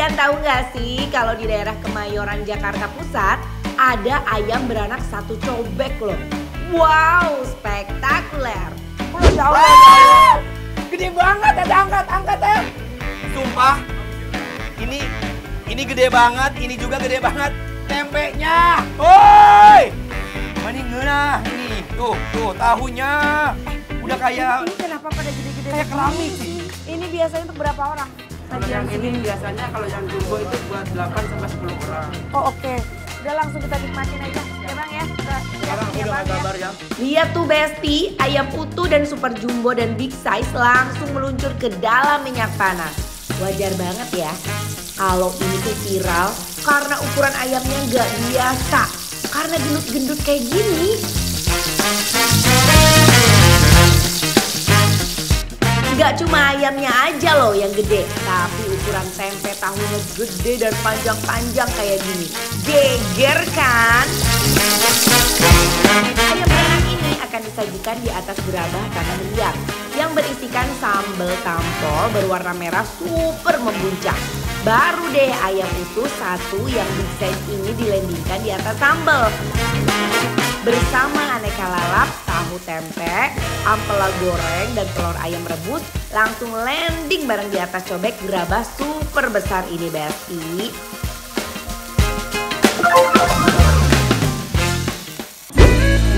Kalian tahu nggak sih kalau di daerah Kemayoran Jakarta Pusat ada ayam beranak satu cobek loh. Wow, spektakuler. Wow, gede banget, angkat ya. Sumpah, ini gede banget, ini juga gede banget. Tempenya, woi. Ini ngeunah, ini tuh tahunya. Udah kayak. Ini kenapa pada gede-gede? Kayak keramik sih. Ini biasanya untuk berapa orang? Kalau yang ini biasanya kalau yang jumbo itu buat 8 sampai 10 orang. Oh oke. Udah langsung kita nikmatin aja ya Bang ya. Sekarang aku udah gambar ya. Lihat tuh Besti, ayam utuh dan super jumbo dan big size langsung meluncur ke dalam minyak panas. Wajar banget ya kalau ini tuh viral karena ukuran ayamnya nggak biasa. Karena gendut-gendut kayak gini. Gak cuma ayamnya aja loh yang gede, tapi ukuran tempe tahunya gede dan panjang-panjang kayak gini. Geger kan? Ayam beranak ini akan disajikan di atas gerabah tanah liat yang berisikan sambal tampol berwarna merah super membuncah. Baru deh ayam utuh satu yang big size ini dilendingkan di atas sambal. Bersama aneka lalap, tahu tempe, ampela goreng, dan telur ayam rebus langsung landing bareng di atas cobek gerabah super besar ini Besti.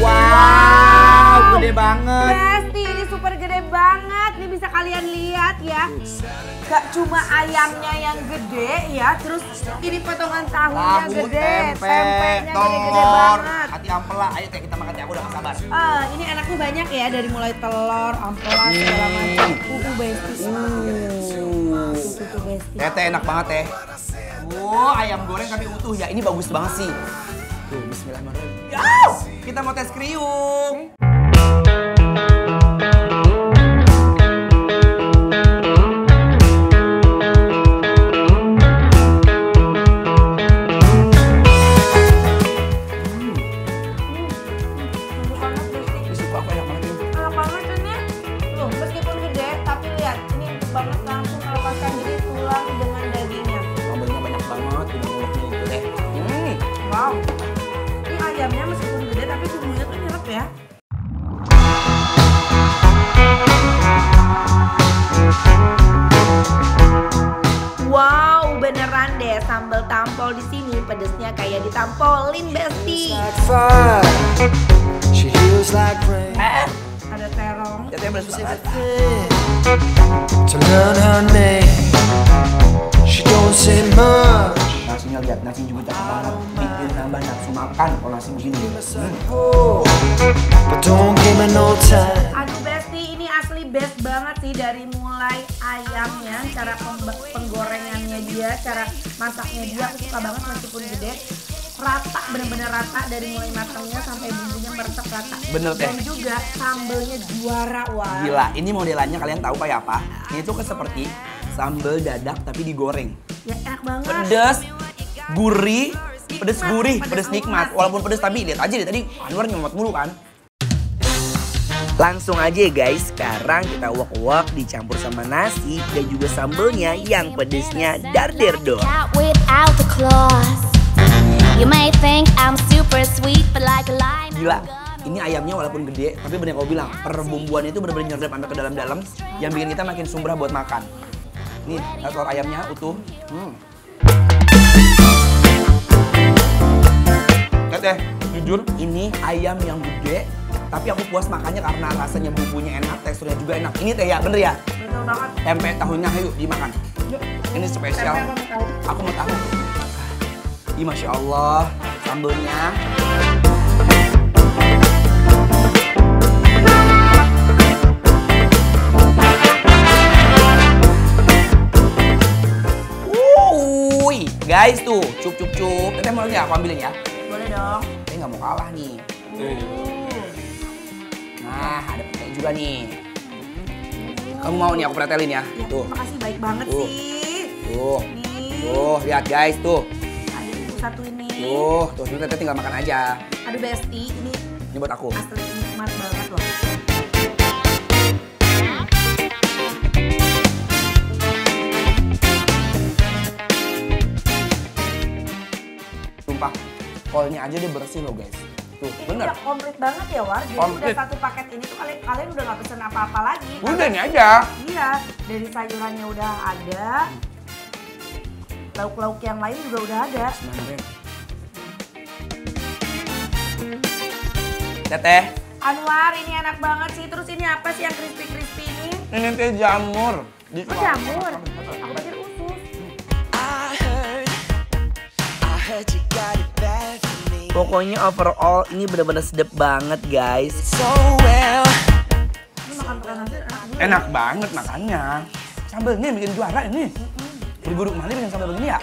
Wow, gede banget. Besti ini super gede banget, ini bisa kalian lihat ya. Gak cuma ayamnya yang gede ya, terus ini potongan tahunya gede, tempenya gede-gede banget. Hati ampela, ayo teh kita makan ya, aku udah gak sabar. Ini enaknya banyak ya, dari mulai telur, ampela, segala macam. Besti. Besti. Teh enak banget teh. Ayam goreng tapi utuh ya, ini bagus banget sih. Tuh, bismillahirrahmanirrahim. Yes! Kita mau tes kriuk. Wow, ini ayamnya meskipun gede tapi bumbunya tuh nyerep ya. Wow, beneran deh sambal tampol di sini pedesnya kayak ditampolin Besti. Ada terong. Jatuhnya beres banget. Nasinya lihat, nasi juga cakep banget. Bikin nambah nafsu makan kalau nasi begini. Aduh Besti, ini asli best banget sih dari mulai ayamnya, cara penggorengannya dia, cara masaknya dia. Aku suka banget meskipun gede. Rata, bener-bener rata dari mulai matangnya sampai bumbunya meresap rata. Bener teh. Dan juga sambelnya juara, wah. Gila, ini modelannya kalian tahu kayak apa? Ini tuh seperti sambal dadak tapi digoreng. Ya enak banget. Pedes, gurih, pedes gurih, pedes nikmat. Walaupun pedes tapi lihat aja deh tadi Anwar nyomot mulu kan. Langsung aja ya guys, sekarang kita wok-wok dicampur sama nasi dan juga sambelnya yang pedesnya darderdor. Gila, ini ayamnya walaupun gede, tapi bener kau bilang, perbumbuannya itu bener-bener nyerap sampai ke dalam-dalam, yang bikin kita makin sumbrah buat makan. Nih, telur ayamnya utuh. Lihat deh, jujur ini ayam yang gede, tapi aku puas makannya karena rasanya bumbunya enak, teksturnya juga enak. Ini teh ya, bener ya? Betul banget. Tempe tahunya, ayo dimakan. Yuk. Ini spesial. Tempe tahu. Aku mau tahu. Ih, Masya Allah, sambelnya. Guys tuh, cup. Teteh mau nggak aku ambilin ya? Boleh dong. Teteh nggak mau kalah nih. Nah, ada petai juga nih. Kamu mau nih aku pretelin ya? Ya, Tuh. makasih baik banget Tuh. sih. Tuh. Nih. Tuh, lihat guys tuh. Ada ibu satu ini. Tuh, teteh tinggal makan aja. Aduh Besti, ini buat aku. asli nikmat banget loh. jengkolnya aja dia bersih loh guys. Tuh, Ini bener. udah komplit banget ya War. Jadi Komplit. udah satu paket ini tuh kalian udah nggak pesen apa-apa lagi. Udah ini aja. Iya, dari sayurannya udah ada. Lauk-lauk yang lain juga udah ada. Teteh, Anwar, ini enak banget sih. Terus ini apa sih yang crispy-crispy ini? ini teh jamur. Oh, jamur. Aku pikir usus. Pokoknya overall ini bener-bener sedap banget guys. Ini makan pakai nasi enak juga. Enak banget makannya. Sambelnya bikin juara ini. Guru-guru kemana bikin sambal begini ya?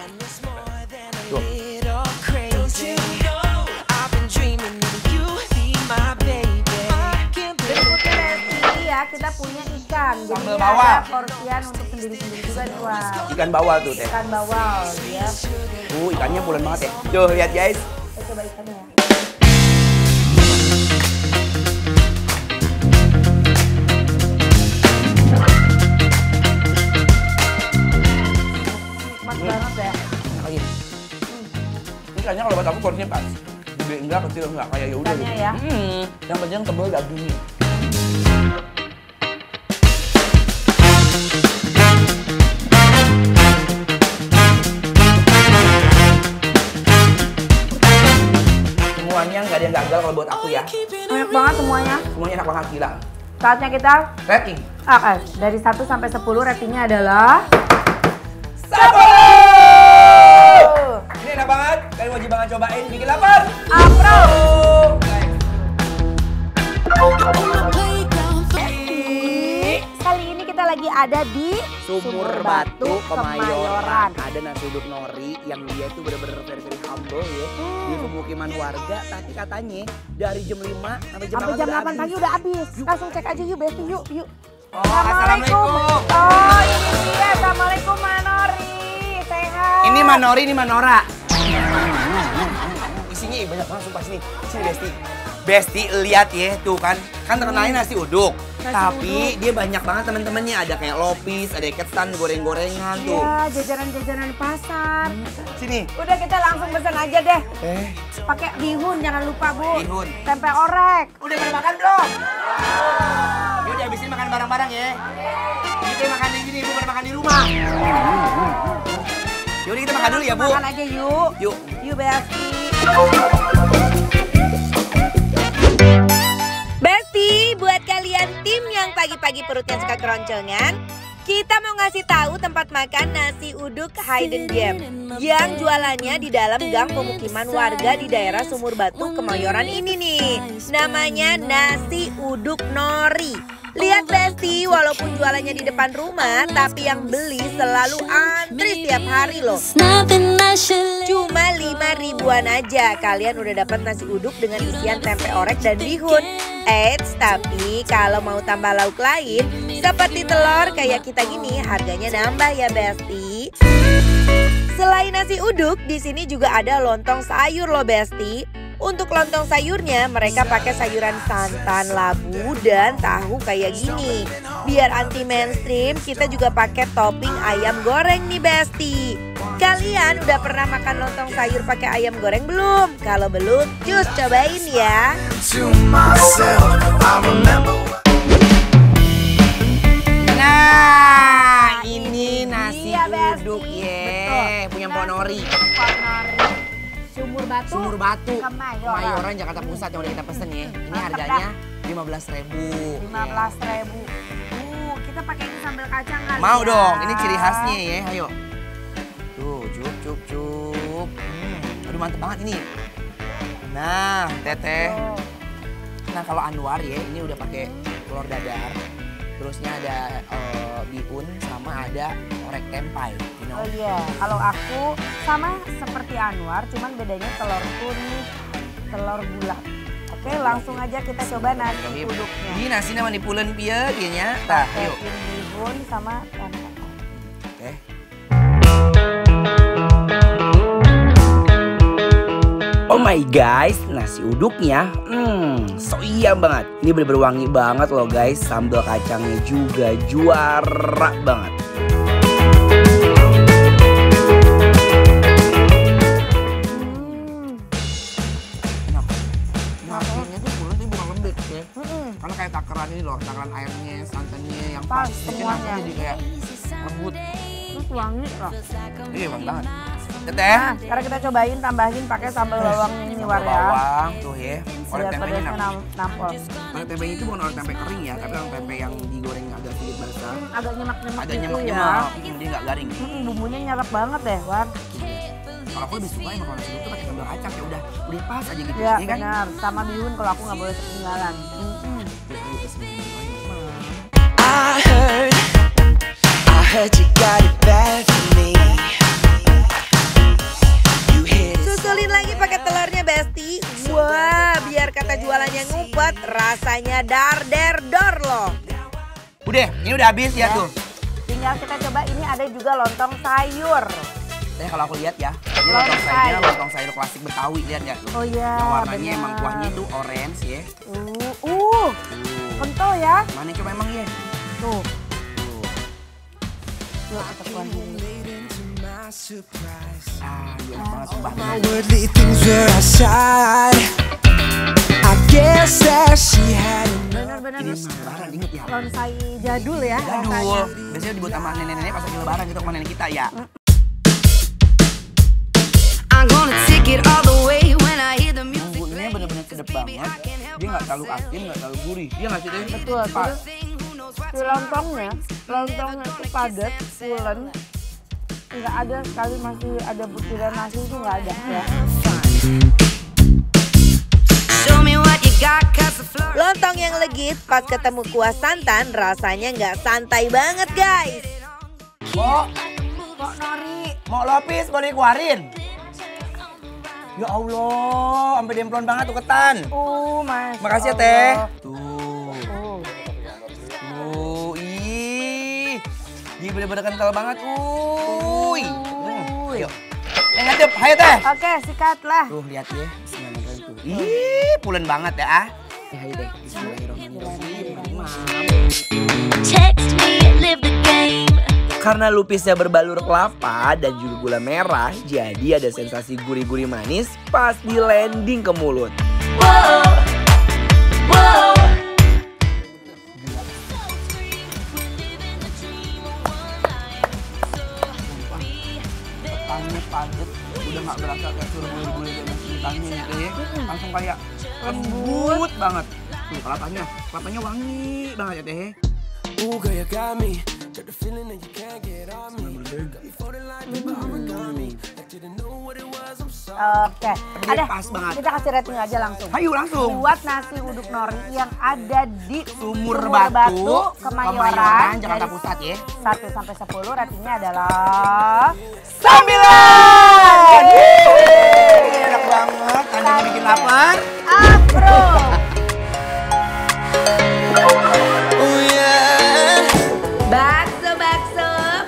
Tuh. Berikutnya Besti ya, kita punya ikan. Jadi Sambal ini bawal. ada porsian untuk sendiri-sendiri juga nih Wak. Ikan bawal tuh teh. Ikan bawal ya. Ikannya pulen banget ya. Tuh lihat guys. Kita coba ikannya ya. Nikmat banget ya. Enak lagi. Ini kayaknya kalau buat aku porsinya pas. Gede enggak, kecil enggak, kayak ya udah Ikannya gitu. ya. Yang penting tebel dagingnya. Semuanya nggak ada yang gagal kalau buat aku ya. Enak banget semuanya. Semuanya enak banget gila. Saatnya kita Rating. dari 1 sampai 10 ratingnya adalah 10! Ini enak banget. Kalian wajib banget cobain. Bikin lapar. Apro. Kali ini kita lagi ada di Sumur Batu Kemayoran. Ada nasi uduk nori yang dia tuh bener-bener very humble ya. Di pemukiman warga, tapi katanya dari jam 5 sampai jam 8 Sampai jam 8 pagi udah habis. Langsung cek aja yuk Besti yuk. Oh, assalamualaikum. Oh ini dia. Assalamualaikum Manori. Sehat. Ini Manori, ini Manora. Isinya banyak banget sumpah sini. Sini Besti. Besti lihat ya tuh kan. Kan terkenalnya nasi uduk. Tapi dia banyak banget temen-temennya. Ada kayak lopis, ada ikat stand, goreng-gorengan tuh. Ya jajanan-jajanan pasar. Sini. Udah kita langsung pesan aja deh. Pakai bihun jangan lupa Bu. Bihun. Tempe orek. Udah pada makan belum? Yaudah habisin makan bareng-bareng ya. Kita makan di sini, Bu, pada makan di rumah. Yaudah kita makan dulu ya, Bu. Makan aja yuk. Yuk. Yuk Besti. Besti, buat kalian tim yang pagi-pagi perutnya suka keroncongan, kita mau ngasih tahu tempat makan nasi uduk Hidden Gem yang jualannya di dalam gang pemukiman warga di daerah Sumur Batu Kemayoran ini nih. Namanya Nasi Uduk Nori. Lihat Besti, walaupun jualannya di depan rumah, tapi yang beli selalu antri setiap hari loh. Cuma 5 ribuan aja, kalian udah dapat nasi uduk dengan isian tempe orek dan bihun. Eits, tapi kalau mau tambah lauk lain, seperti telur kayak kita gini, harganya nambah ya Besti. Selain nasi uduk, di sini juga ada lontong sayur loh Besti. Untuk lontong sayurnya mereka pakai sayuran santan, labu, dan tahu kayak gini. Biar anti mainstream, kita juga pakai topping ayam goreng nih Besti. Kalian udah pernah makan lontong sayur pakai ayam goreng belum? Kalau belum, cus cobain ya. Nah, ini nasi Iya, Besti. uduk ye. Betul. Punya Mpok Nori. Sumur Batu. Sumur Batu. Kemayoran. Kemayoran Jakarta Pusat yang udah kita pesen ya. Ini harganya 15.000. 15.000. Kita pakai ini sambal kacang kali Mau ya. dong, ini ciri khasnya ya. Ayo. Tuh, cup. Aduh mantep banget ini. Nah, Teteh. Nah, kalau Anwar ya, ini udah pakai telur dadar. Terusnya ada bihun sama ada orek tempai, you know. Oh iya, kalau aku sama seperti Anwar, cuman bedanya telur kuning, telur bulat. Oke, langsung aja kita coba nasi uduknya. Ini nasi nama dipulen pieu ieu nya. Tah, yuk. Pakai bihun sama tempe. Oke. Oh my guys, nasi uduknya, so iya banget. Ini bener-bener wangi banget loh guys. Sambal kacangnya juga juara banget. wangi loh. Iya, wangi banget. Teteh. Nah, sekarang kita cobain tambahin pakai sambal bawang ini War ya. Bawang tuh ya. Orek Biar tempenya pedasnya nampol. Orek tempe itu bukan orek tempe kering ya, tapi orek tempe yang digoreng agak sedikit basah. Agak nyemak-nyemak Ada gitu nyemak-nyemak, ya. dia nggak garing. Bumbunya nyerap banget deh, War. Kalau aku lebih suka emang kalau nasi uduk tuh pakai sambal kacang ya udah pas aja gitu. Ya, Iya kan? benar. Sama bihun kalau aku nggak boleh ketinggalan. I heard you got it bad for me. You hit it. Susulin lagi pakai telurnya, Besti. Wah, biar kata jualannya ngumpet, rasanya dar-der-dor loh. Udah, ini udah habis ya tuh. Tinggal kita coba, ini ada juga lontong sayur. Kalau aku lihat ya, ini Lontong sayur. lontong sayur klasik Betawi, lihat ya tuh. Oh iya, Yang warnanya benar. emang kuahnya itu orange ya. Kental ya. Mana coba emang ya? Tuh, Tuh. yuk kita kuahin. Enak banget sumpah. Worldly things were outside. I guess that she had Bener-bener Ini mah lebaran, inget ya? lonsai jadul ya Jadul. rasanya. Biasanya dibuat sama nenek-nenek pas lagi lebaran gitu sama nenek kita ya. I'm gonna take it all the way when I hear the music. Bumbunya bener-bener sedap banget. Dia nggak terlalu asin, nggak terlalu gurih. Dia nggak sih Teh? Betul, Pas. si lontongnya itu padat, pulen. Nggak ada sekali masih ada butiran nasi itu nggak ada ya. Show me what you got, 'cause the floor. Lontong yang legit pas ketemu kuah santan rasanya nggak santai banget guys. Kok Nori? mau lopis boleh dikeluarin? Ya Allah, sampai demplon banget tuh ketan. Mas. Makasih ya Teh. Allah. Tuh. Ih. Ini bener-bener kental banget. Yuk. Ngadep, ayo Teh. Oke, sikat lah. Tuh, lihat ya. Bismillahirrahmanirrahim tuh. Ih, pulen banget ya ah. Ayo Teh. Bismillahirrahmanirrahim. Text me, live the game. Karena lupisnya berbalur kelapa dan juga gula merah, jadi ada sensasi gurih-gurih manis pas di landing ke mulut. Whoa, whoa. Ketannya padat, udah nggak berasa kayak suruh gurih-gurih dan kentangnya gitu ya. Langsung kayak lembut banget. Tuh kelapanya wangi banget ya Teh. Ooh, girl, you got me. Got the feeling that you can't get on me. Got me folded like paper origami. Like didn't know what it was, I'm sorry. Oke, Dia ada. pas banget. Kita kasih rating aja langsung. Ayo langsung. Buat nasi uduk Nori yang ada di Sumur Batu, Kemayoran, Jakarta dari Pusat ya. 1 sampai 10 ratingnya adalah 9. Enak banget, tandanya bikin lapar. approve. Oh yeah. Bakso,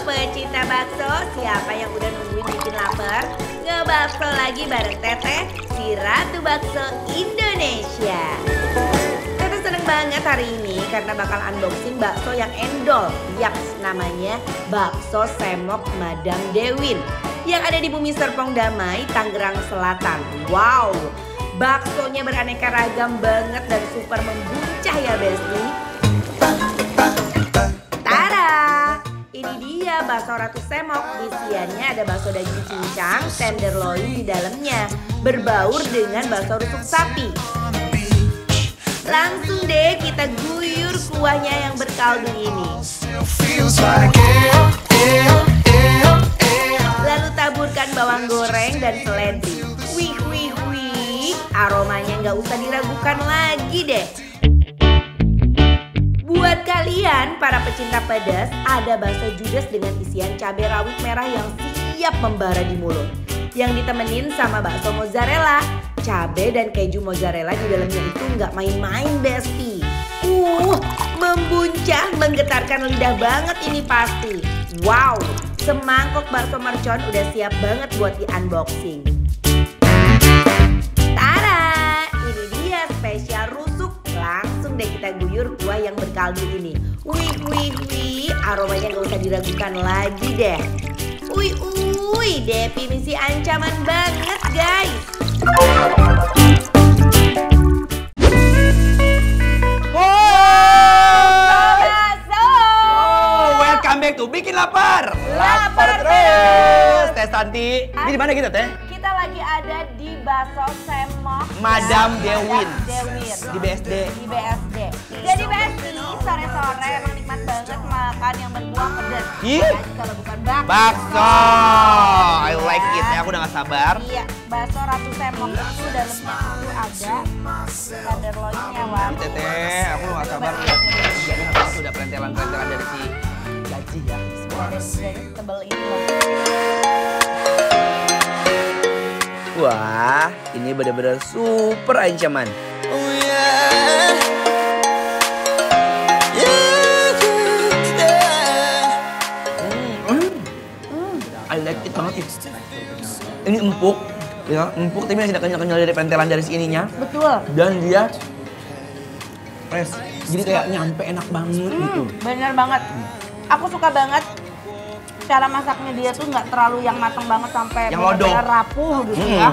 pecinta bakso, siapa yang udah nungguin bikin lapar? Ngebakso lagi bareng Teteh, si Ratu Bakso Indonesia. Teteh seneng banget hari ini karena bakal unboxing bakso yang endol. Yaks, namanya bakso semok Madam Dewin yang ada di Bumi Serpong Damai, Tangerang Selatan. Wow, baksonya beraneka ragam banget dan super membuncah ya Besti. Tara, ini dia bakso Ratu Semok. Isiannya ada bakso daging cincang, tenderloin di dalamnya, berbaur dengan bakso rusuk sapi. Langsung deh kita guyur kuahnya yang berkaldu ini. Feels like Lalu taburkan bawang goreng dan seledri. Wih, aromanya nggak usah diragukan lagi deh. Buat kalian para pecinta pedas, ada bakso judes dengan isian cabai rawit merah yang siap membara di mulut. Yang ditemenin sama bakso mozzarella. Cabai dan keju mozzarella di dalamnya itu nggak main-main Besti. Membuncah, menggetarkan lidah banget ini pasti. Wow, semangkok bakso mercon udah siap banget buat di unboxing. Tara, ini dia spesial rusuk. Langsung deh kita guyur kuah yang berkaldu ini. Wih, aromanya gak usah diragukan lagi deh. Definisi ancaman banget guys. Welcome back to Bikin Lapar. Lapar Santi. Ini di mana kita teh? Kita lagi ada di Bakso Semok Madam Dewin. Dewin. Di BSD. Di BSD. Jadi BSD sore-sore emang nikmat banget makan yang berkuah pedas. Ih. Apalagi kalau bukan bakso. Bakso. I like it. Ya, aku udah gak sabar. Iya, bakso Ratu Semok itu dalamnya itu ada tenderloinnya, Wak. Ini teteh, aku gak sabar lihat. Iya, ini aku sudah perentelan-perentelan dari si gaji ya. Dari tebel ini loh. Wah, ini benar-benar super ancaman. Oh yeah. I like it banget. Ini empuk, ya empuk tapi masih ada kenyal-kenyal dari pentelan dari sininya. Betul. Dan dia fresh, jadi kayak nyampe enak banget gitu. Bener banget. Aku suka banget cara masaknya dia tuh nggak terlalu yang matang banget sampai Yang lodoh. benar-benar rapuh gitu ya.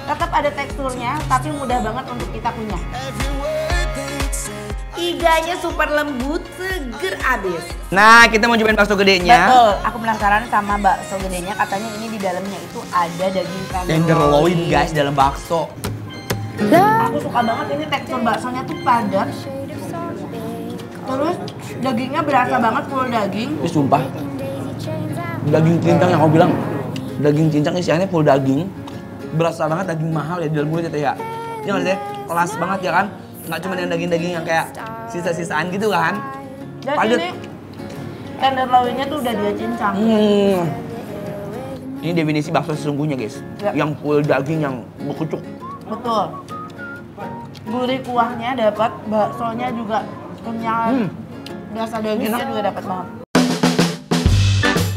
Tetap ada teksturnya, tapi mudah banget untuk kita kunyah. Iganya super lembut, seger abis. Nah, kita mau cobain bakso gedenya. Betul, aku penasaran sama bakso gedenya. Katanya ini di dalamnya itu ada daging Tenderloin guys dalam bakso. Aku suka banget ini tekstur baksonya tuh padat. Terus dagingnya berasa banget full daging. Ini sumpah, daging cincang yang aku bilang, daging cincang isiannya full daging. Berasa banget daging mahal ya di dalam mulut ya. Ini nggak sih, kelas banget ya kan? Nggak cuma yang daging-daging yang kayak sisa-sisaan gitu kan? Dan Padat. ini tenderloinnya tuh udah dia cincang. Ini definisi bakso sesungguhnya guys, Ya. yang full daging yang berkucuk. Betul. Gurih kuahnya dapat, baksonya juga kenyal. Berasa dagingnya juga dapat banget.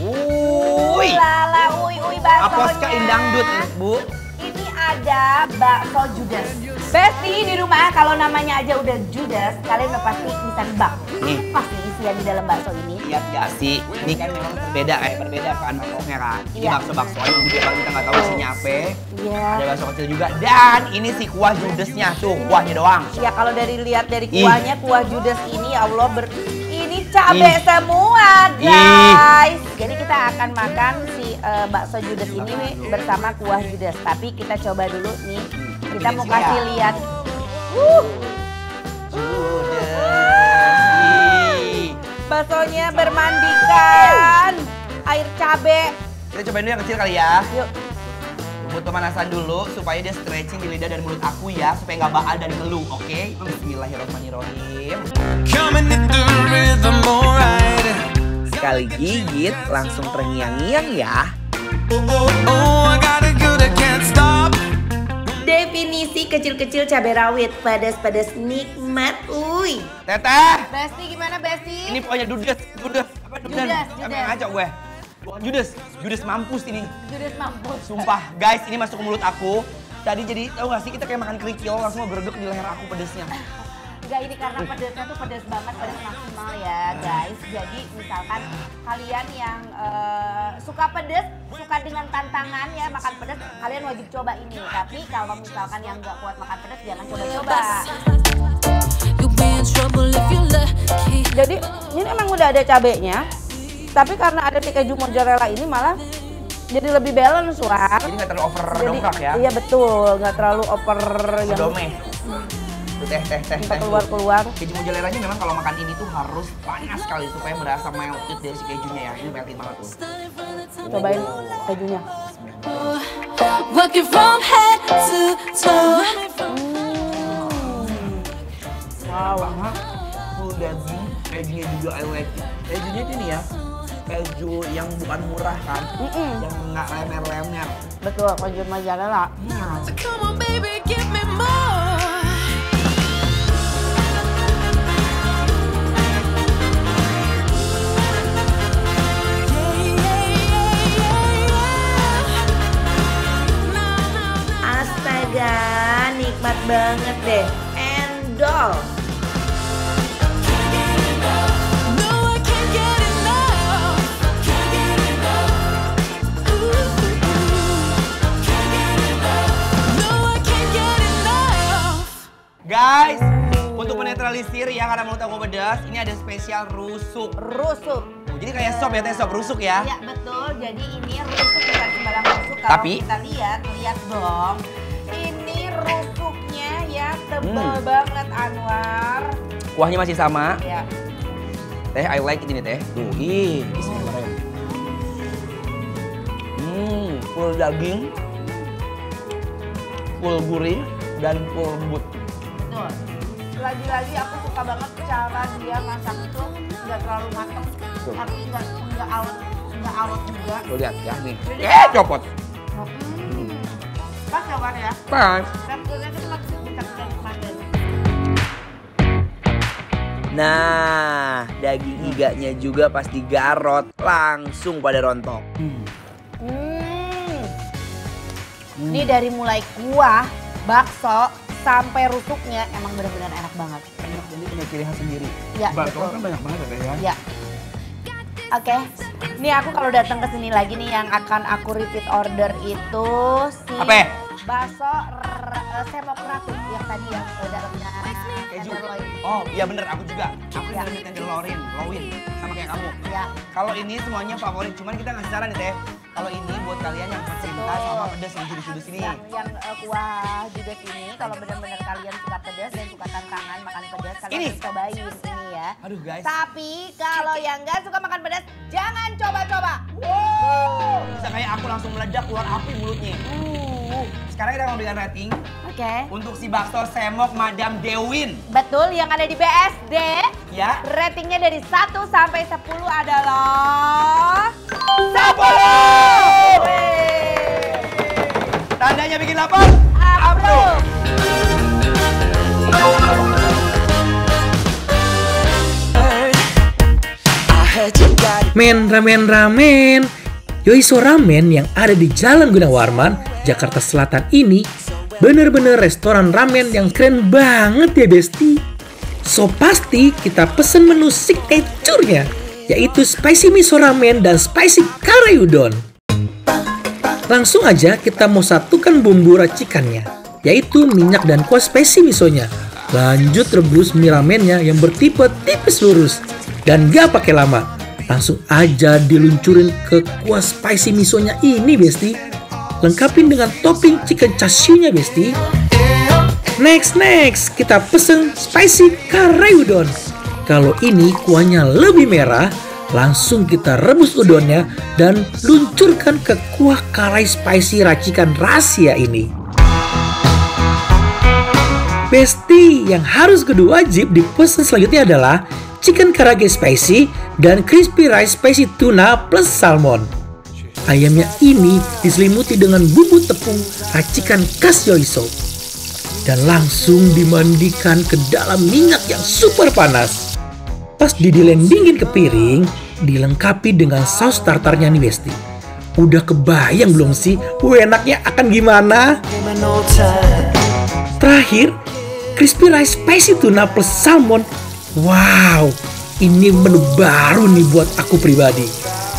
Wuih, Lala, uy baksonya. Aposka Indangdut bu. Ini ada bakso Judas. Besti di rumah kalau namanya aja udah Judas, kalian udah pasti bisa nebak. Nih. Apa sih isian di dalam bakso ini? Lihat gak sih, ini kan memang berbeda kan mangkoknya kan. Ini Iya. bakso-bakso yang gede banget kita nggak tahu isinya apa. Iya. Ada bakso kecil juga dan ini si kuah judesnya tuh, kuahnya doang. Ya kalau lihat dari Ih. kuahnya, kuah Judas ini ya Allah ini cabai Ih. semua guys. Jadi kita akan makan si bakso Judas ini bersama kuah Judas. Tapi kita coba dulu nih. Kita mau Judas kasih ya. lihat. Judes. Baksonya bermandikan air cabai. Kita cobain dulu yang kecil kali ya. Yuk. Buat pemanasan dulu supaya dia stretching di lidah dan mulut aku ya, supaya nggak baal dan ngeluh, oke? Bismillahirrahmanirrahim. Coming in the rhythm, alright. Sekali gigit langsung terngiang-ngiang ya. Oh, I got it good, I can't stop. Definisi kecil-kecil cabai rawit, pedas-pedas nikmat, uy. Teteh, Besti gimana Besti? ini pokoknya Judes, apa Judes? Judas. Apa yang ngaco gue? Bukan Judes mampus ini. Judas mampus. Sumpah, guys, ini masuk ke mulut aku. Tadi jadi, tau gak sih, kita kayak makan kerikil, langsung bergeduk di leher aku pedesnya. Enggak, ini karena pedasnya tuh pedas banget, pedas maksimal ya guys. Jadi misalkan kalian yang suka pedas, suka dengan tantangan ya makan pedas, kalian wajib coba ini. Tapi kalau misalkan yang nggak kuat makan pedas, jangan coba-coba. You'll be in trouble if you lucky. Jadi ini emang udah ada cabenya, tapi karena ada si keju mozzarella ini malah jadi lebih balance wah. Jadi nggak terlalu over dongkrak ya. Iya betul, nggak terlalu over yang Dome. Tuh, teh. sampai keluar-keluar. Keju mozzarellanya memang kalau makan ini tuh harus panas sekali supaya berasa melted dari si kejunya ya. Ini melted banget tuh. Cobain kejunya. Working from head to toe. Wow. Full daging, kejunya juga I like it. Kejunya ini ya, keju yang bukan murah kan, yang nggak lemer-lemer. Betul, keju mozzarella. So come on, baby, give me more. Astaga, nikmat banget deh. Endol. No, I can't get enough. Ooh. No, I can't get enough. Guys, untuk menetralisir ya karena mulut aku pedas, ini ada spesial rusuk. Rusuk. Jadi kayak sop ya, teh sop rusuk ya. Iya betul, jadi ini rusuk bukan sembarang kalau Tapi kita lihat dong. Ini rusuknya ya tebel banget Anwar. kuahnya masih sama. Ya. Teh, I like it ini teh. Tuh, bismillahirrahmanirrahim. Full daging, full gurih, dan full lembut. Betul. Lagi-lagi aku suka banget cara dia masak itu nggak terlalu matang, tapi nggak awet juga. Tuh lihat ya nih. Jadi- Copot. Pas ya War ya. Pas. Teksturnya itu masih bisa kita nikmatin. Nah, daging iganya juga pas digarot langsung pada rontok. Ini dari mulai kuah, bakso, sampai rusuknya emang benar-benar enak banget. Enak, jadi punya ciri khas sendiri. Ya, Bakso betul. kan banyak banget ya. Ya. Oke. Nih aku kalau datang ke sini lagi nih yang akan aku repeat order itu si Apa? bakso semok ratu yang tadi yang dalamnya Keju. tenderloin. Oh iya bener, aku juga. Aku Ya. juga tenderloin, sama kayak kamu. Ya. Kalau ini semuanya favorit, cuman kita ngasih saran nih teh. Kalau ini buat kalian yang pecinta sama pedas yang judus-judus ini. Yang kuah judes ini kalau benar-benar kalian suka pedas dan suka tantangan makan pedas kalian Ini. harus cobain ini ya. Aduh guys. Tapi kalau yang nggak suka makan pedas jangan coba-coba. Wow. Bisa kayak aku langsung meledak keluar api mulutnya. Sekarang kita mau berikan rating Oke. untuk si bakso semok Madam Dewin. Betul yang ada di BSD. Ya. Ratingnya dari 1 sampai 10 adalah 10. Wih. Tandanya bikin lapar. Approve. Men, ramen. Yoiso Ramen yang ada di Jalan Gunawarman, Jakarta Selatan ini bener-bener restoran ramen yang keren banget ya Besti. So pasti kita pesen menu signature-nya, yaitu spicy miso ramen dan spicy kare udon. Langsung aja kita mau satukan bumbu racikannya, yaitu minyak dan kuah spicy misonya. Lanjut rebus mie ramennya yang bertipe tipis lurus. Dan gak pakai lama, langsung aja diluncurin ke kuah spicy misonya ini Besti. Lengkapin dengan topping chicken chashu-nya Besti. Next, kita pesen spicy kare udon. Kalau ini kuahnya lebih merah, langsung kita rebus udonnya dan luncurkan ke kuah kare spicy racikan rahasia ini. Besti, yang harus kudu wajib dipesan selanjutnya adalah chicken karage spicy dan crispy rice spicy tuna plus salmon. Ayamnya ini diselimuti dengan bumbu tepung racikan khas Yoiso dan langsung dimandikan ke dalam minyak yang super panas. Pas didilendingin ke piring, dilengkapi dengan saus tartarnya nih Besti. Udah kebayang belum sih enaknya akan gimana? Terakhir, crispy rice spicy tuna plus salmon. Wow, ini menu baru nih buat aku pribadi.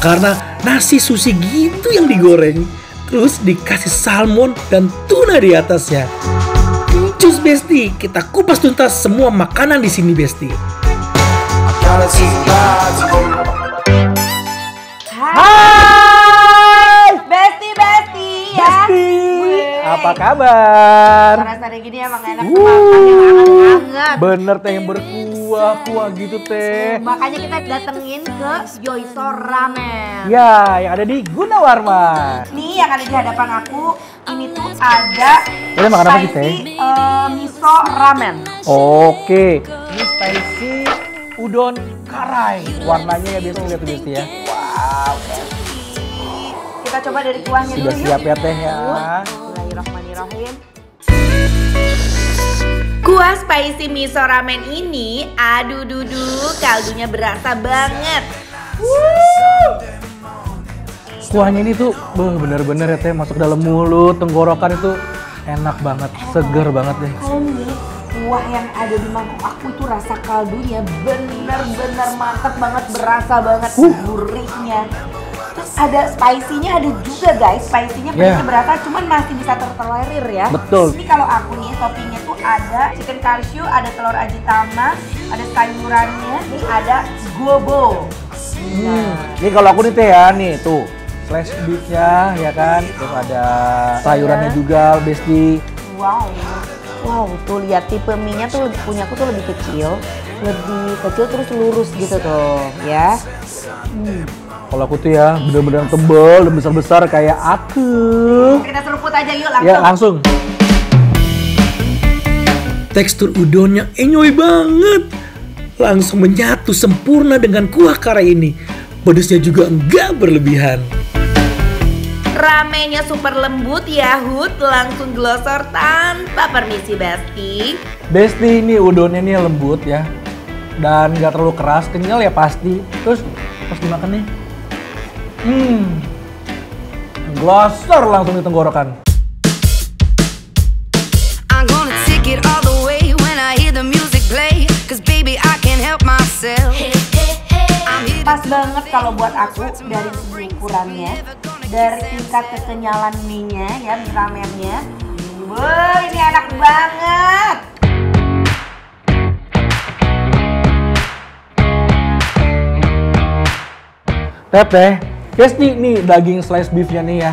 Karena nasi sushi gitu yang digoreng, terus dikasih salmon dan tuna di atasnya. Cus Besti, kita kupas tuntas semua makanan di sini Besti. Hai, Besti ya. Apa kabar? Sore-sore gini emang enak makan yang hangat-hangat. Bener teh yang berkuah gitu teh. Makanya kita datengin ke Yoiso Ramen. Ya, yang ada di Gunawarman. Nih yang ada di hadapan aku, ini tuh ada Boleh makan apa sih, Teh? spicy miso ramen. Oke, ini spicy udon karai. Warnanya ya biasa lihat tuh Besti ya. Kita coba dari kuahnya Sudah dulu siap yuk. ya teh ya. Bismillahirrahmanirrahim. Kuah spicy miso ramen ini, aduh dudu, kaldunya berasa banget. Kuahnya ini tuh bener-bener ya teh masuk dalam mulut, tenggorokan itu enak banget, seger banget deh. Kalau nih kuah yang ada di mangkok aku itu rasa kaldunya bener-bener mantep banget, berasa banget gurihnya. Terus ada spicy-nya ada juga guys, spicy-nya pedasnya berasa, cuman masih bisa tertolerir ya. Betul. Ini kalau aku nih toppingnya tuh ada chicken cashew, ada telur ajitama, ada sayurannya, ini ada gobo. Ini kalau aku nih teh ya, nih tuh slice beef-nya ya kan. Terus ada sayurannya juga, Besti. Wow, tuh lihat tipe mie-nya tuh punya aku tuh lebih kecil terus lurus gitu tuh, ya. Kalau aku tuh ya bener-bener tebel dan besar-besar kayak aku. Kita seruput aja yuk langsung. Ya langsung. Tekstur udonnya enyoy banget. Langsung menyatu sempurna dengan kuah kare ini. Pedesnya juga enggak berlebihan. Ramennya super lembut ya Hud, langsung glosor tanpa permisi Besti. Besti ini udonnya nih lembut ya. Dan gak terlalu keras, kenyal ya pasti. Terus pas dimakan nih. Glosor langsung di tenggorokan. I'm gonna take it all the way when I hear the music play, 'cause baby I can't help myself. Pas banget kalau buat aku dari segi ukurannya, dari tingkat kekenyalan mie-nya ya, mie ramennya. Wah, ini enak banget. Teteh, Besti nih daging slice beef-nya nih ya.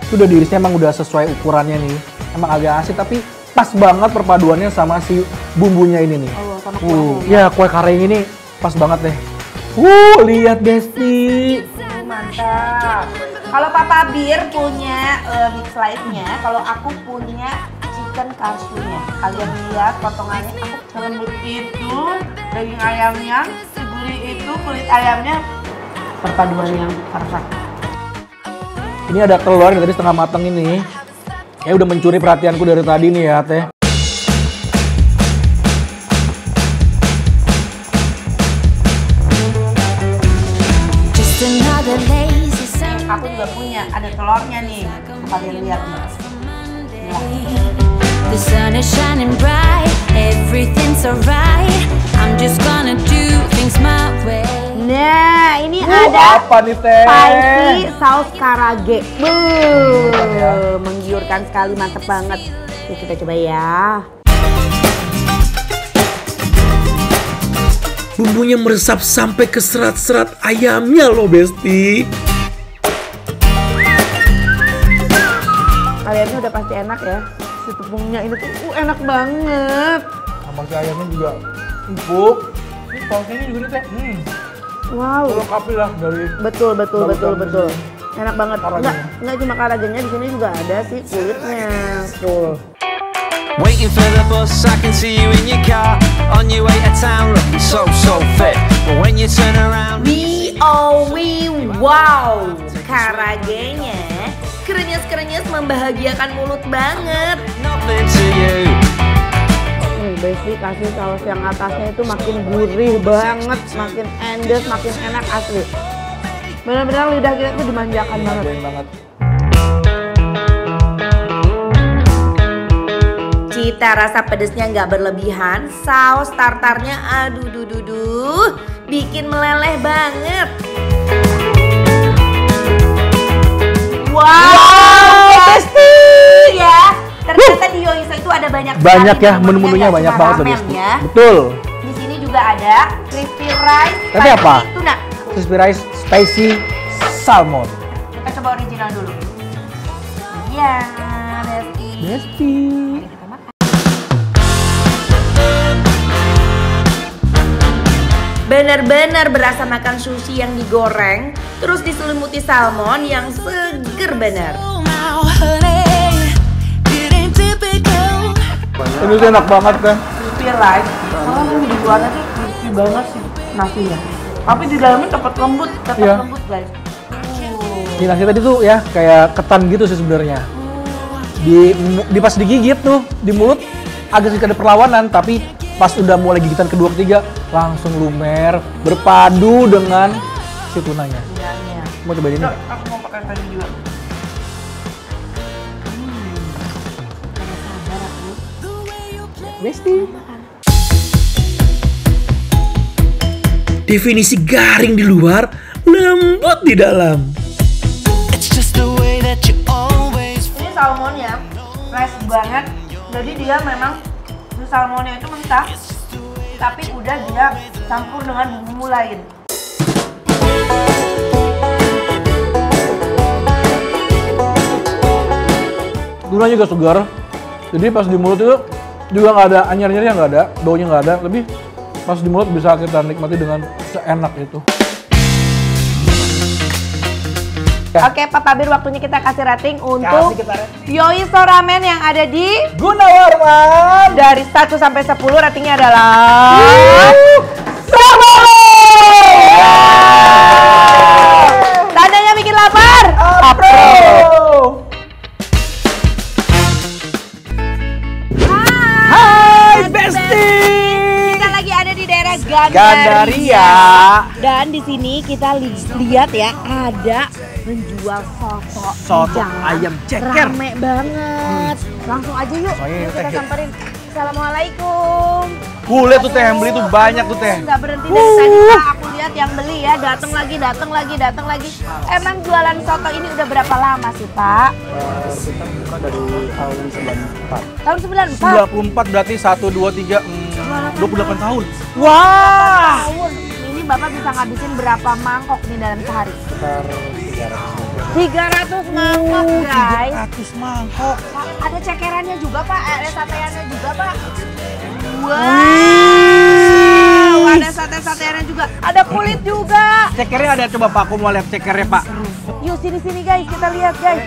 Itu udah diirisnya emang udah sesuai ukurannya nih. Emang agak asin tapi pas banget perpaduannya sama si bumbunya ini nih. Sama kuahnya. Ya kue kare ini pas banget deh. Lihat Besti. Mantap. Kalau Papa Bir punya beef slice-nya, kalau aku punya chicken cashew-nya. Kalian lihat potongannya, aku selembut itu, daging ayamnya, segurih itu, kulit ayamnya. Perpaduan yang perfect. Ini ada telur yang tadi setengah matang ini. Udah mencuri perhatianku dari tadi nih ya Teh. Aku juga punya, ada telurnya nih. Kalian lihat nih. The sun is shining bright, everything's alright. I'm just gonna do things my way. Nah, ini ada Apa nih Teh? spicy saus karage. Menggiurkan sekali, mantep banget. Yuk kita coba ya. Bumbunya meresap sampai ke serat-serat ayamnya loh Besti. Ayamnya udah pasti enak ya. Si tepungnya ini tuh enak banget. Sama si ayamnya juga empuk. Ini sausnya juga nih Teh. Wow. Lengkapi lah dari Betul. Baru Enak banget. Enggak cuma karagenya, di sini juga ada sih kulitnya. Tuh. Waiting for the bus, I can see you in your car on your way to town, looking so fit. But when you turn around, Wow. Karagenya krenyes membahagiakan mulut banget. nothing to you. Besti kasih saus yang atasnya itu makin gurih banget, makin endes, makin enak asli. Benar-benar lidah kita tuh dimanjakan banget. Cita rasa pedesnya nggak berlebihan, saus tartarnya aduh, bikin meleleh banget. Wow, Besti ya. Ternyata di Yoiso itu ada banyak ya menu-menunya banyak banget loh Besti. ya. Betul. Di sini juga ada crispy rice, Tapi apa? spicy tuna. Crispy rice spicy salmon. Kita coba original dulu. Iya, Besti. Bener-bener berasa makan sushi yang digoreng, terus diselimuti salmon yang seger bener. Ini tuh enak banget kan. Crispy rice, di luarnya tuh crispy banget sih nasinya. Tapi di dalamnya tetap lembut guys. Di nasi tadi tuh ya kayak ketan gitu sih sebenarnya. Di pas digigit tuh di mulut agak sedikit ada perlawanan, tapi pas udah mulai gigitan kedua ketiga langsung lumer berpadu dengan si tunanya. Mau cobain ini? Aku mau pakai tadi juga. Besti. Definisi garing di luar, lembut di dalam. It's just the way that you always. Ini salmonnya fresh banget. Jadi dia memang si salmonnya itu mentah, tapi udah dia campur dengan bumbu lain. Tunanya juga segar. Jadi pas di mulut itu juga nggak ada anyar-anyarnya, nggak ada, baunya nggak ada. Lebih pas di mulut bisa kita nikmati dengan seenak itu. Oke, Pak Kabir, waktunya kita kasih rating untuk Yoiso Ramen yang ada di Gunawarman. dari 1 sampai 10 ratingnya adalah 10. Tandanya bikin lapar. Apro. Hai Besti. Kita lagi ada di daerah Gandaria. Dan di sini kita lihat ya, ada menjual soto di jalan. Ayam ceker. Rame banget. Langsung aja yuk, yuk kita samperin. Assalamualaikum. Lihat tuh teh yang beli tuh banyak tuh teh. Nggak berhenti dari tadi Pak, aku lihat yang beli ya, datang lagi. Emang jualan soto ini udah berapa lama sih Pak? Kita buka dari tahun 94. Tahun 94? 94 berarti 1, 2, 3, 28 tahun. Wah! Ini Bapak bisa ngabisin berapa mangkok nih dalam sehari? Sekitar 300 mangkok guys. 300 mangkok. Pak, ada cekerannya juga Pak, ada sateannya juga Pak. Wow, ada sate-sateannya juga, ada kulit juga. Cekernya ada, coba Pak, aku mau lihat cekernya Pak. Yuk sini guys, kita lihat guys.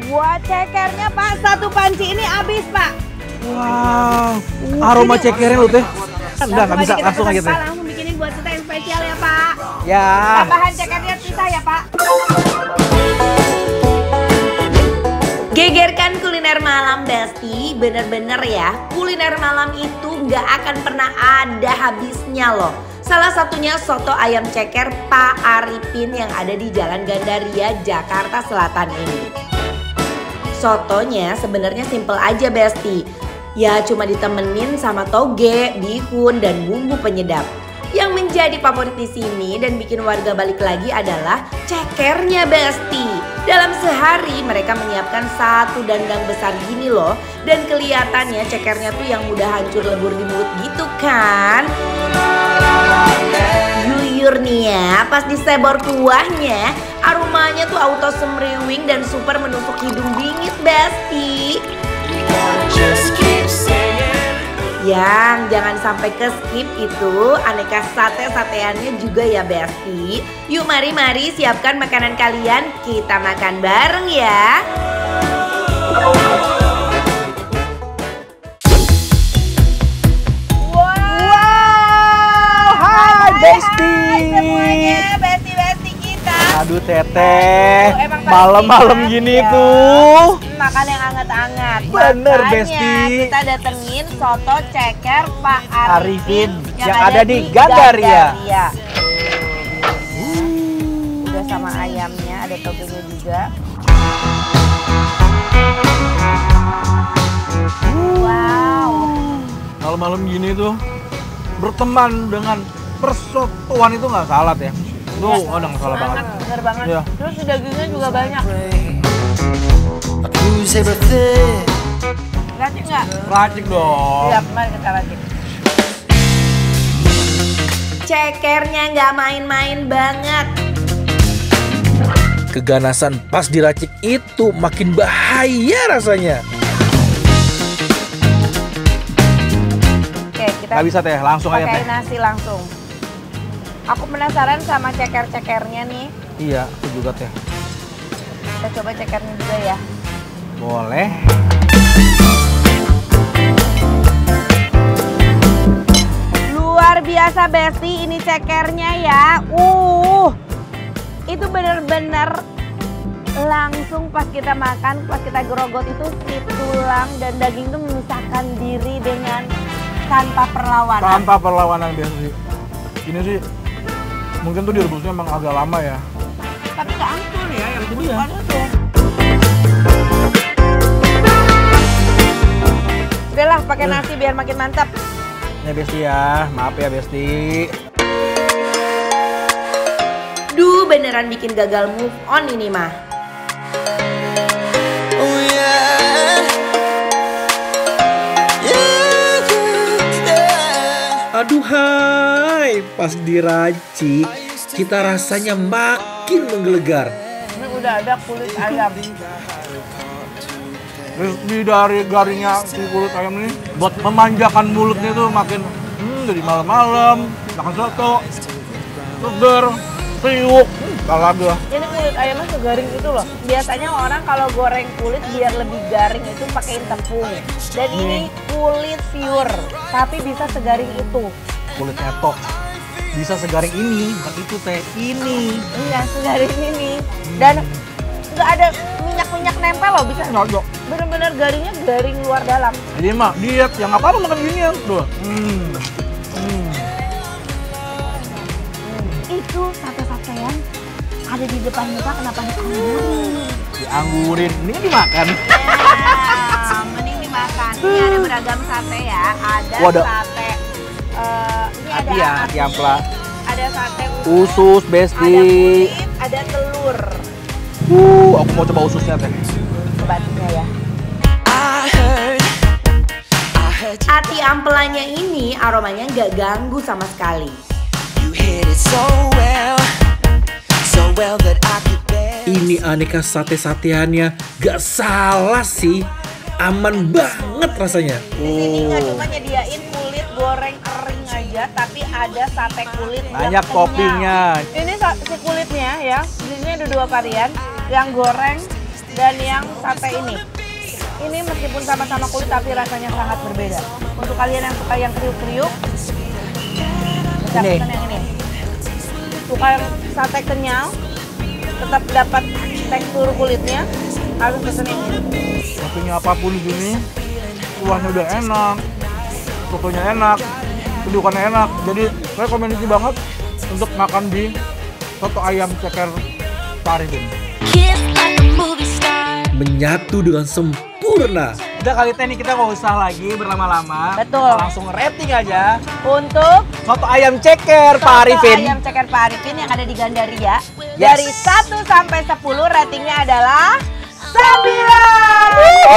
Wah, cekernya Pak, satu panci ini habis Pak. Wow, aroma cekernya lu teh. Udah nggak bisa, langsung aja teh. Langsung bikinin buat kita yang spesial ya Pak. Ya. Tambahan cekernya pisah ya Pak. Gegerkan kuliner malam Besti, bener-bener ya, kuliner malam itu nggak akan pernah ada habisnya loh. Salah satunya soto ayam ceker Pak Arifin yang ada di Jalan Gandaria, Jakarta Selatan ini. Sotonya sebenarnya simple aja Besti, ya cuma ditemenin sama toge, bihun, dan bumbu penyedap. Yang menjadi favorit di sini dan bikin warga balik lagi adalah cekernya Besti. Dalam sehari mereka menyiapkan 1 dandang besar gini loh. Dan kelihatannya cekernya tuh yang mudah hancur lebur di mulut gitu kan. Yuyur nih ya, pas disebor kuahnya, aromanya tuh auto semriwing dan super menusuk hidung bingit Besti. Yang jangan sampai ke skip itu aneka sate-sateannya juga ya Besti. Yuk mari siapkan makanan kalian, kita makan bareng ya. Wow, hai Besti. Semuanya Besti kita. Aduh teteh, Emang paling malam-malam enak gini ya. tuh. Makan yang hangat-hangat. Bener, Makanya Besti. kita datengin soto ceker Pak Arifin yang ada di Gandaria. Udah sama ayamnya, ada togenya juga. Wow. Malam-malam gini tuh berteman dengan persotoan itu nggak salah ya. Tuh, ada nggak salah banget. Bener banget. Iya. Terus dagingnya juga banyak. Racik nggak? Racik dong. Iya, mari kita racik. Cekernya nggak main-main banget. Keganasan pas diracik itu makin bahaya rasanya. Oke, kita Nggak bisa teh, langsung aja pakai teh. nasi langsung. Aku penasaran sama ceker-cekernya nih. Iya, aku juga teh. Kita coba cekernya juga ya. Boleh. Luar biasa Besti, ini cekernya ya. Itu bener-bener langsung pas kita makan, pas kita gerogot itu si tulang dan daging itu memisahkan diri dengan tanpa perlawanan. Tanpa perlawanan biasa sih. Ini sih mungkin tuh direbusnya emang agak lama ya. Tapi nggak hancur ya, yang dibutuhkannya tuh. Udahlah, pakai nasi biar makin mantap. Ya Besti ya, maaf ya Besti. Duh, beneran bikin gagal move on ini mah. Aduhai, pas diracik kita rasanya makin menggelegar. Ini udah ada kulit ayam. Crispy dari garingnya si kulit ayam ini buat memanjakan mulutnya tuh makin dari malam-malam makan soto seger kriuk kalaga. Ini kulit ayamnya segaring itu loh. Biasanya orang kalau goreng kulit biar lebih garing itu pakein tepung. Dan ini kulit pure, tapi bisa segaring itu. Kulit etok bisa segaring ini, bukan itu teh, ini. Iya, segaring ini. Dan nggak ada minyak-minyak nempel loh, bisa. Nggak. Bener-bener garingnya garing luar dalam. Jadi mah diet yang apa makan ginian tuh. Itu sate-satean ada di depan muka, kenapa dianggurin? Dianggurin, ini kan dimakan. Mending dimakan. Ini ada beragam sate ya. Ada sate. Ini ada hati ampla. Ada sate Usus, besti. Ada kulit, ada telur. Aku mau coba ususnya teh. Coba hatinya ya. Ati ampelanya ini aromanya nggak ganggu sama sekali. Ini aneka sate-sateannya gak salah sih. Aman banget rasanya. Di sini nggak cuma nyediain kulit goreng kering aja, tapi ada sate kulit banyak toppingnya. Ini si kulitnya ya. Di sini ada 2 varian, yang goreng dan yang sate ini. Ini meskipun sama-sama kulit tapi rasanya sangat berbeda. Untuk kalian yang suka yang kriuk-kriuk, bisa pesan yang ini. Suka yang sate kenyal, tetap dapat tekstur kulitnya, harus pesen yang ini. Toppingnya apapun di sini, kuahnya udah enak, sotonya enak, kedudukannya enak. Jadi rekomendasi banget untuk makan di soto ayam ceker Pak Arifin. Menyatu dengan sempurna. Udah kali teh nih kita nggak usah lagi berlama-lama. Betul. Langsung rating aja Untuk soto ayam ceker Pak Arifin. ayam ceker Pak Arifin yang ada di Gandaria, dari 1 sampai 10 ratingnya adalah 9.